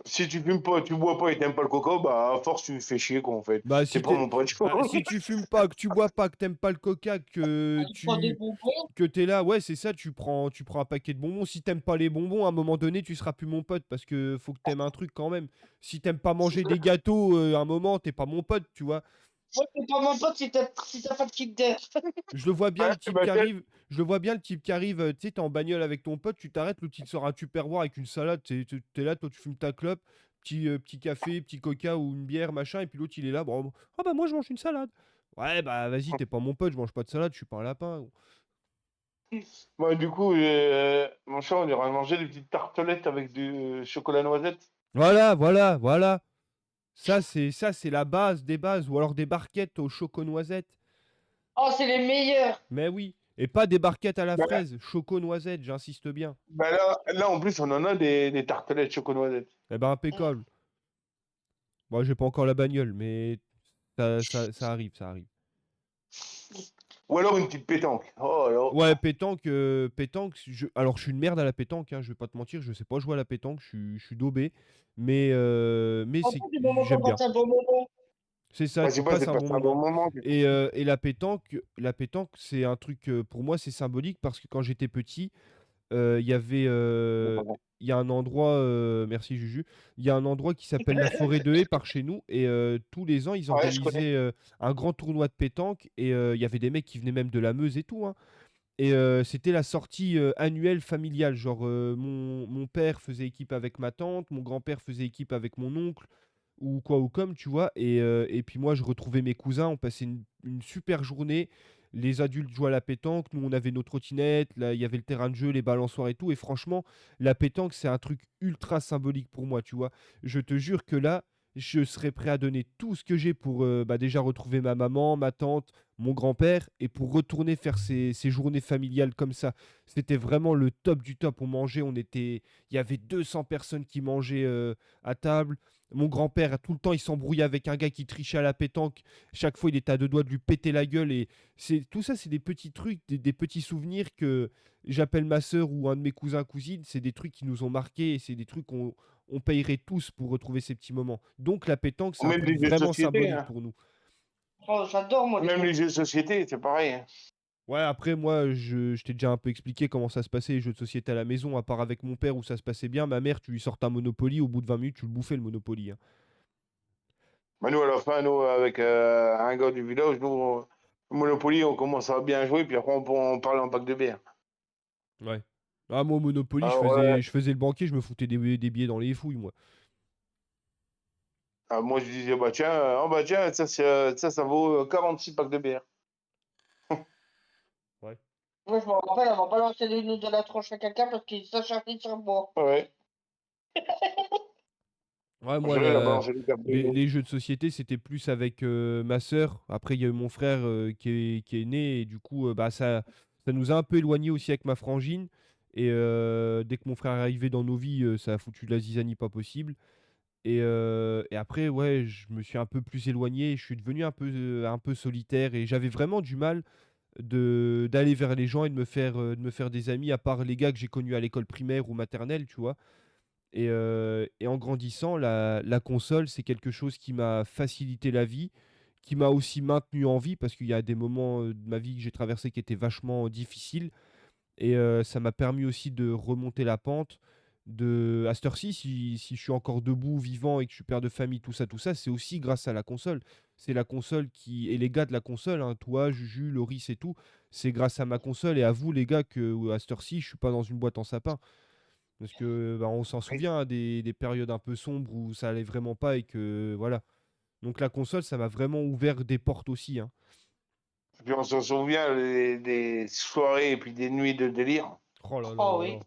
si tu fumes pas, tu bois pas et t'aimes pas le coca, bah à force tu me fais chier quoi en fait. bah, T'es pas mon pote. si tu fumes pas, que tu bois pas, que t'aimes pas le coca, tu prends des bonbons. que t'es là, ouais, c'est ça, tu prends un paquet de bonbons. Si t'aimes pas les bonbons, à un moment donné, tu seras plus mon pote parce que faut que t'aimes un truc quand même. Si t'aimes pas manger des gâteaux, à un moment, t'es pas mon pote, tu vois. Moi, c'est pas mon pote si t'as pas de Kinder. Je le vois bien Ouais, le type bah, qui arrive, je le vois bien le type qui arrive, tu sais, t'es en bagnole avec ton pote, tu t'arrêtes, l'autre il te sort un Tupperware avec une salade, t'es là, toi tu fumes ta clope, petit café, petit coca ou une bière, machin, et puis l'autre il est là, bon, ah bah moi je mange une salade. Ouais bah vas-y, t'es pas mon pote, je mange pas de salade, je suis pas un lapin. bah, du coup, mon chat, on ira manger des petites tartelettes avec du chocolat noisette. Voilà, voilà, voilà. Ça, c'est la base des bases. Ou alors des barquettes au choco-noisette. Oh, c'est les meilleurs. Mais oui. Et pas des barquettes à la Bah, fraise. Choco-noisette, j'insiste bien. bah là, en plus, on en a des tartelettes choco-noisettes. Eh ben, impeccable. Moi, j'ai pas encore la bagnole, mais ça arrive, ça arrive. Ou alors une petite pétanque. Oh là. Ouais, pétanque, pétanque. Alors, je suis une merde à la pétanque, hein, je vais pas te mentir, je sais pas jouer à la pétanque, je suis daubé. Mais En plus, du moment qu'on j'aime bien. passe un bon moment. C'est ça, Moi, je tu sais pas, passes c'est un pas bon un bon moment. moment. Et la pétanque, c'est un truc, pour moi, c'est symbolique parce que quand j'étais petit, il y avait, il y a un endroit, merci Juju, il y a un endroit qui s'appelle la forêt de Haye par chez nous et tous les ans, ils Ouais, je connais. organisaient un grand tournoi de pétanque et il y avait des mecs qui venaient même de la Meuse et tout, hein. Et c'était la sortie annuelle familiale. Genre, mon père faisait équipe avec ma tante, mon grand-père faisait équipe avec mon oncle, ou quoi ou comme, tu vois. Et puis moi, je retrouvais mes cousins, on passait une super journée. Les adultes jouaient à la pétanque, nous on avait nos trottinettes, là il y avait le terrain de jeu, les balançoires et tout. Et franchement, la pétanque, c'est un truc ultra symbolique pour moi, tu vois. Je te jure que là, je serais prêt à donner tout ce que j'ai pour bah, déjà retrouver ma maman, ma tante, mon grand-père, et pour retourner faire ces journées familiales comme ça. C'était vraiment le top du top. On mangeait, il y avait 200 personnes qui mangeaient à table. Mon grand-père, tout le temps, il s'embrouillait avec un gars qui trichait à la pétanque. Chaque fois, il était à deux doigts de lui péter la gueule. Et tout ça, c'est des petits trucs, des petits souvenirs que j'appelle ma sœur ou un de mes cousins, cousines. C'est des trucs qui nous ont marqués et c'est des trucs qu'on on payerait tous pour retrouver ces petits moments. Donc, la pétanque, c'est un Même truc les jeux de vraiment société, symbolique hein. pour nous. Oh, j'adore, moi, les Même jeux. les jeux de société, c'est pareil, hein. Ouais, après, moi, je t'ai déjà un peu expliqué comment ça se passait, les jeux de société à la maison, à part avec mon père où ça se passait bien. Ma mère, tu lui sortais un Monopoly, au bout de 20 minutes, tu le bouffais le Monopoly, hein. Bah, nous, à la fin, nous, avec un gars du village, nous, Monopoly, on commence à bien jouer, puis après, on parle en pack de bière. Ouais. Ah, moi, au Monopoly, je Alors, faisais, je faisais le banquier, je me foutais des billets dans les fouilles, moi. moi, je disais, bah tiens, bah tiens, ça vaut 46 packs de bière. Ouais. Moi, je me rappelle avoir balancé le nous de la tronche à quelqu'un parce qu'il s'acharnait sur moi. Ouais, Ouais, moi, moi, j'allais la balancer les cartes de les jeux de société, c'était plus avec ma sœur. Après, il y a eu mon frère qui est né, et du coup, bah, ça nous a un peu éloignés aussi avec ma frangine. Et dès que mon frère est arrivé dans nos vies, ça a foutu de la zizanie pas possible. Et après, ouais, je me suis un peu plus éloigné, je suis devenu un peu solitaire et j'avais vraiment du mal d'aller vers les gens et de me faire des amis, à part les gars que j'ai connus à l'école primaire ou maternelle, tu vois. Et en grandissant, la console, c'est quelque chose qui m'a facilité la vie, qui m'a aussi maintenu en vie, parce qu'il y a des moments de ma vie que j'ai traversés qui étaient vachement difficiles. Et ça m'a permis aussi de remonter la pente. À cette heure-ci, si je suis encore debout, vivant et que je suis père de famille, tout ça, c'est aussi grâce à la console. C'est la console et les gars de la console, hein, toi, Juju, Loris et tout, c'est grâce à ma console et à vous, les gars, que à cette heure-ci, je suis pas dans une boîte en sapin. Parce que bah, on s'en Oui. souvient, hein, des périodes un peu sombres où ça allait vraiment pas et que voilà. Donc la console, ça m'a vraiment ouvert des portes aussi, hein. Puis on se souvient des soirées et puis des nuits de délire. Oh là là Oh là oui. là.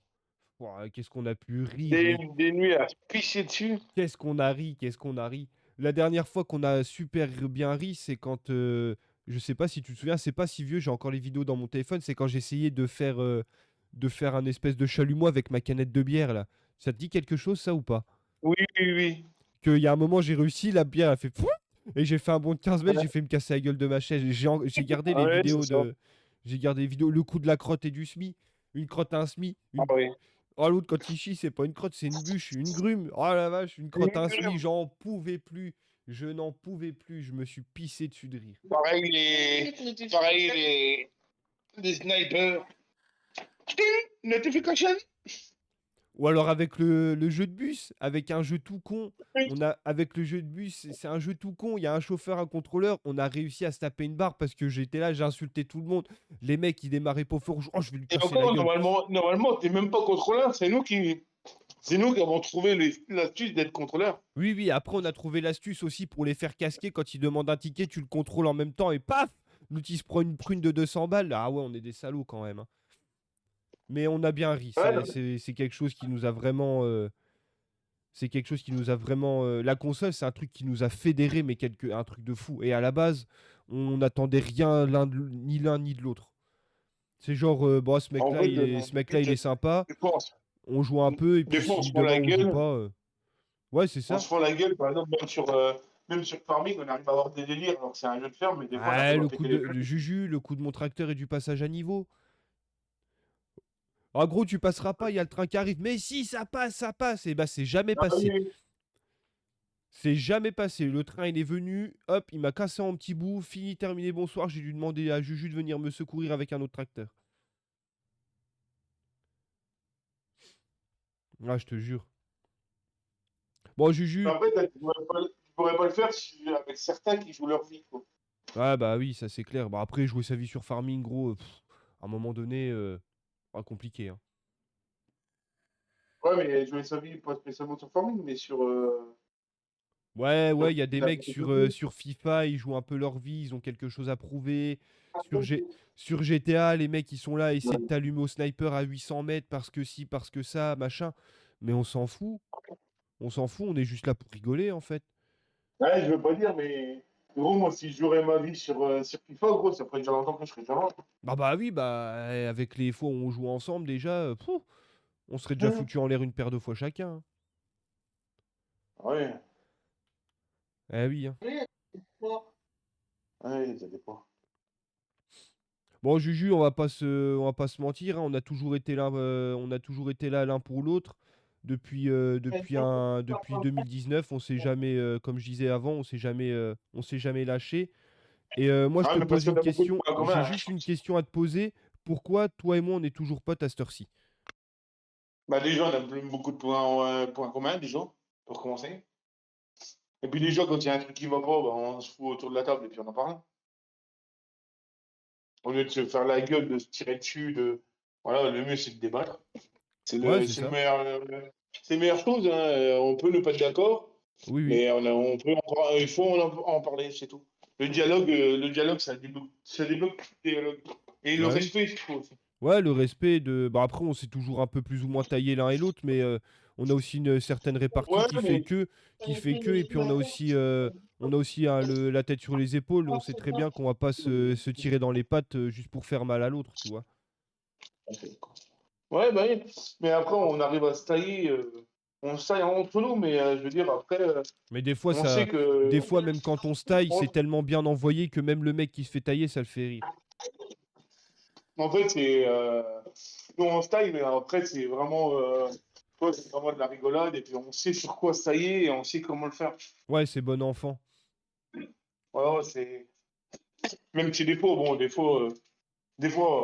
Ouah, qu'est-ce qu'on a pu rire, Des, mais des nuits à se pisser dessus. qu'est-ce qu'on a ri, qu'est-ce qu'on a ri. La dernière fois qu'on a super bien ri, c'est quand, je sais pas si tu te souviens, c'est pas si vieux, j'ai encore les vidéos dans mon téléphone, c'est quand j'essayais de faire un espèce de chalumeau avec ma canette de bière là. Ça te dit quelque chose ça ou pas? Oui, oui, oui. Qu'il y a un moment j'ai réussi, la bière a fait Pouah et j'ai fait un bond de 15 mètres, Ouais, j'ai fait me casser la gueule de ma chaise. J'ai gardé les ouais, c'est vidéos ça. le coup de la crotte et du SMI. Une crotte à un SMI. Ah oui. Oh, l'autre, quand il chie, c'est pas une crotte, c'est une bûche, une grume. Oh la vache, une crotte à un SMI, j'en pouvais plus. Je n'en pouvais plus, je me suis pissé dessus de rire. Pareil, les snipers. Sting, notification. Ou alors avec le jeu de bus, avec un jeu tout con. Avec le jeu de bus, c'est un jeu tout con. Il y a un chauffeur, un contrôleur. On a réussi à se taper une barre parce que j'étais là, j'ai insulté tout le monde. Les mecs, ils démarraient pas fort. Oh, je vais lui Et casser la encore, gueule. normalement, t'es même pas contrôleur, c'est nous qui avons trouvé l'astuce d'être contrôleur. Oui, oui, après, on a trouvé l'astuce aussi pour les faire casquer. Quand ils demandent un ticket, tu le contrôles en même temps et paf, l'outil se prend une prune de 200 balles. Ah ouais, on est des salauds quand même, hein. Mais on a bien ri. Ouais, C'est quelque chose qui nous a vraiment. C'est quelque chose qui nous a vraiment, la console, c'est un truc qui nous a fédérés, mais un truc de fou. Et à la base, on n'attendait rien ni l'un ni de l'autre. C'est genre, bon, En fait, ce mec-là, il est sympa. des fois, On joue un peu, et des puis fois, on se si prend demain la on joue gueule. pas, ouais, c'est On ça. se prend la gueule, par exemple, même sur Farming, on arrive à avoir des délires. Alors que c'est un jeu de ferme, mais des fois, on Ah, arrive à le coup péter les de plombs. Juju, le coup de mon tracteur et du passage à niveau. En gros, tu passeras pas, il y a le train qui arrive. Mais si, ça passe, ça passe. Et bah, c'est jamais Ah passé. oui, C'est jamais passé. Le train, il est venu, hop, il m'a cassé en petits bouts. Fini, terminé, bonsoir. J'ai dû demander à Juju de venir me secourir avec un autre tracteur. Ah, je te jure. Bon, Juju. après, tu pourrais pas le faire avec certains qui jouent leur vie, quoi. Ah, bah oui, ça c'est clair. Bah après, jouer sa vie sur Farming, gros, à un moment donné, compliqué, hein. Ouais, mais jouer sa vie, pas spécialement sur Farming, mais Ouais, ouais, sur il y a des mecs n'importe quel jeu. sur FIFA, ils jouent un peu leur vie, ils ont quelque chose à prouver. Sur, sur GTA, les mecs, ils sont là à essayer de t'allumer au sniper à 800 mètres parce que si, parce que ça, machin. Mais on s'en fout. On s'en fout, on est juste là pour rigoler, en fait. Ouais, je veux pas dire, mais gros, moi, si je jouerais ma vie sur FIFA, gros, ça ferait déjà longtemps que je serais déjà mort. Bah oui, bah, avec les fois où on joue ensemble, déjà, on serait déjà foutu en l'air une paire de fois chacun, hein. Ouais, Eh oui, hein. Oui, bon. ouais, ça dépend. Bon, Juju, on va pas se mentir, hein, on a toujours été là l'un pour l'autre. Depuis 2019, on s'est jamais, comme je disais avant, on s'est jamais lâché. Et moi, je Ah, te mais parce pose qu'on une a beaucoup de question, points j'ai communs, hein. juste une question à te poser. Pourquoi toi et moi, on est toujours potes à cette heure-ci? Bah, déjà, on a beaucoup de points communs, déjà, pour commencer. Et puis, déjà, quand il y a un truc qui va pas, bah, on se fout autour de la table et puis on en parle. Au lieu de se faire la gueule, de se tirer dessus, voilà, le mieux, c'est de débattre. Ouais, c'est C'est le ça. meilleur, c'est la meilleure chose, hein. On peut ne pas être d'accord, Oui, oui. mais il faut en parler, c'est tout. Le dialogue, ça débloque tout le dialogue. Et le Bah oui. respect, il faut aussi. Ouais, le respect de. Bah après, on s'est toujours un peu plus ou moins taillé l'un et l'autre, mais on a aussi une certaine répartie Ouais, mais et puis on a aussi hein, la tête sur les épaules. On sait très bien qu'on va pas se tirer dans les pattes juste pour faire mal à l'autre, tu vois. ouais, bah oui. Mais après, on arrive à se tailler. On se taille entre nous, mais je veux dire, après, Mais des fois, on sait que. des fois, même quand on se taille, c'est on- tellement bien envoyé que même le mec qui se fait tailler, ça le fait rire. En fait, c'est. Nous, on se taille, mais après, c'est vraiment. Toi, c'est vraiment de la rigolade, et puis on sait sur quoi se tailler, et on sait comment le faire. Ouais, c'est bon enfant. Voilà, c'est. Même si des fois, bon, des fois,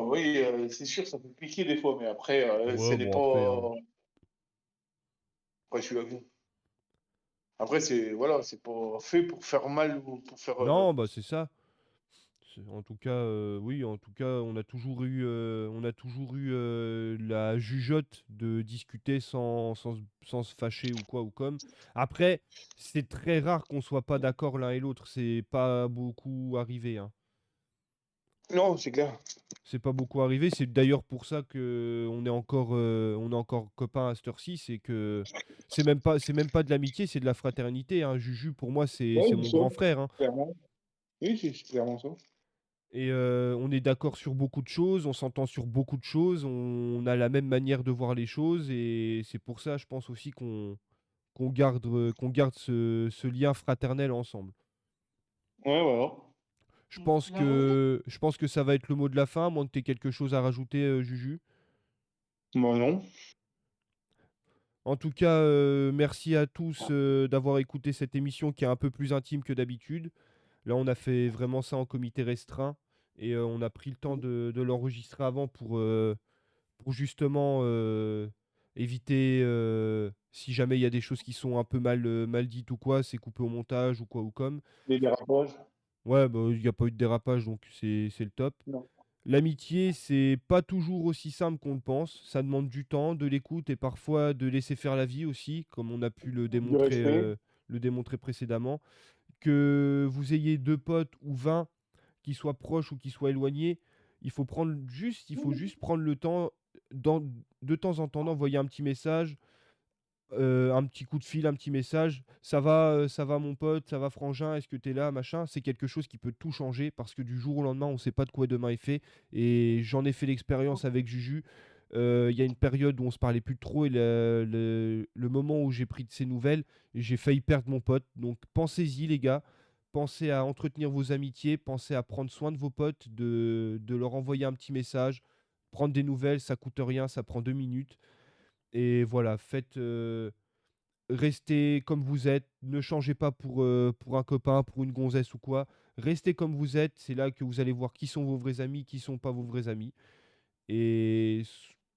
oui, c'est sûr, ça peut piquer des fois, mais après, Ouais, ce n'est bon après, hein. pas. Après, je suis avec vous. Après, c'est. Voilà, c'est pas fait pour faire mal ou pour faire. Non, bah c'est ça. En tout cas, oui, en tout cas, on a toujours eu la jugeote de discuter sans se fâcher ou quoi ou comme. Après, c'est très rare qu'on soit pas d'accord l'un et l'autre. C'est pas beaucoup arrivé, hein. Non, c'est clair. C'est pas beaucoup arrivé. C'est d'ailleurs pour ça que on est encore copains à cette heure-ci. C'est que c'est même pas de l'amitié, c'est de la fraternité, hein. Juju, pour moi, Ouais, c'est c'est mon ça, grand frère, hein. clairement. Oui, c'est clairement ça. Et on est d'accord sur beaucoup de choses, on s'entend sur beaucoup de choses, on a la même manière de voir les choses et c'est pour ça, je pense aussi qu'on garde ce lien fraternel ensemble. Ouais, voilà. Je pense que ça va être le mot de la fin, à moins que tu aies quelque chose à rajouter, Juju. Bah non. En tout cas, merci à tous d'avoir écouté cette émission qui est un peu plus intime que d'habitude. Là, on a fait vraiment ça en comité restreint et on a pris le temps de l'enregistrer avant pour justement éviter, si jamais il y a des choses qui sont un peu mal dites ou quoi, c'est coupé au montage ou quoi ou comme. Les dérapages. Ouais, bah, il n'y a pas eu de dérapage, donc c'est le top. Non. L'amitié, c'est pas toujours aussi simple qu'on le pense. Ça demande du temps, de l'écoute et parfois de laisser faire la vie aussi, comme on a pu Du respect. le démontrer précédemment. Que vous ayez deux potes ou 20 qui soient proches ou qui soient éloignés, il faut juste prendre le temps, dans- de temps en temps, d'envoyer un petit message, un petit coup de fil, un petit message: ça va mon pote? Ça va frangin? Est-ce que tu es là?» machin. C'est quelque chose qui peut tout changer parce que du jour au lendemain, on sait pas de quoi demain est fait et j'en ai fait l'expérience avec Juju. Il y a une période où on se parlait plus trop et le moment où j'ai pris de ses nouvelles, j'ai failli perdre mon pote. Donc pensez-y les gars, pensez à entretenir vos amitiés, pensez à prendre soin de vos potes, de leur envoyer un petit message, prendre des nouvelles, ça coûte rien, ça prend 2 minutes et voilà, restez comme vous êtes, ne changez pas pour un copain, pour une gonzesse ou quoi. Restez comme vous êtes, c'est là que vous allez voir qui sont vos vrais amis, qui sont pas vos vrais amis. Et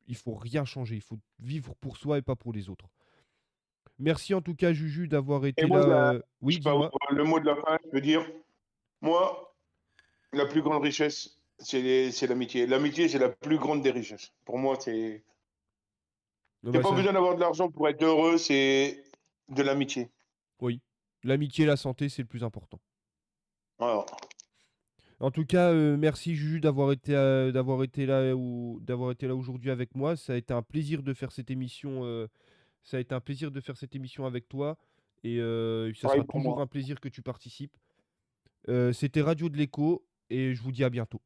il faut rien changer, il faut vivre pour soi et pas pour les autres. Merci en tout cas Juju d'avoir Et été moi, là. je Oui, peux avoir dis-moi. le mot de la fin, je peux dire, moi, la plus grande richesse, c'est l'amitié. L'amitié, c'est la plus grande des richesses. Pour moi, c'est. Non, T'as bah, pas ça, besoin d'avoir de l'argent pour être heureux, c'est de l'amitié. oui. L'amitié et la santé, c'est le plus important. Voilà. En tout cas, merci Juju d'avoir été là aujourd'hui avec moi. Ça a été un plaisir de faire cette émission. Ça a été un plaisir de faire cette émission avec toi. Et ça Pareil sera pour toujours moi. un plaisir que tu participes. C'était Radio de l'écho et je vous dis à bientôt.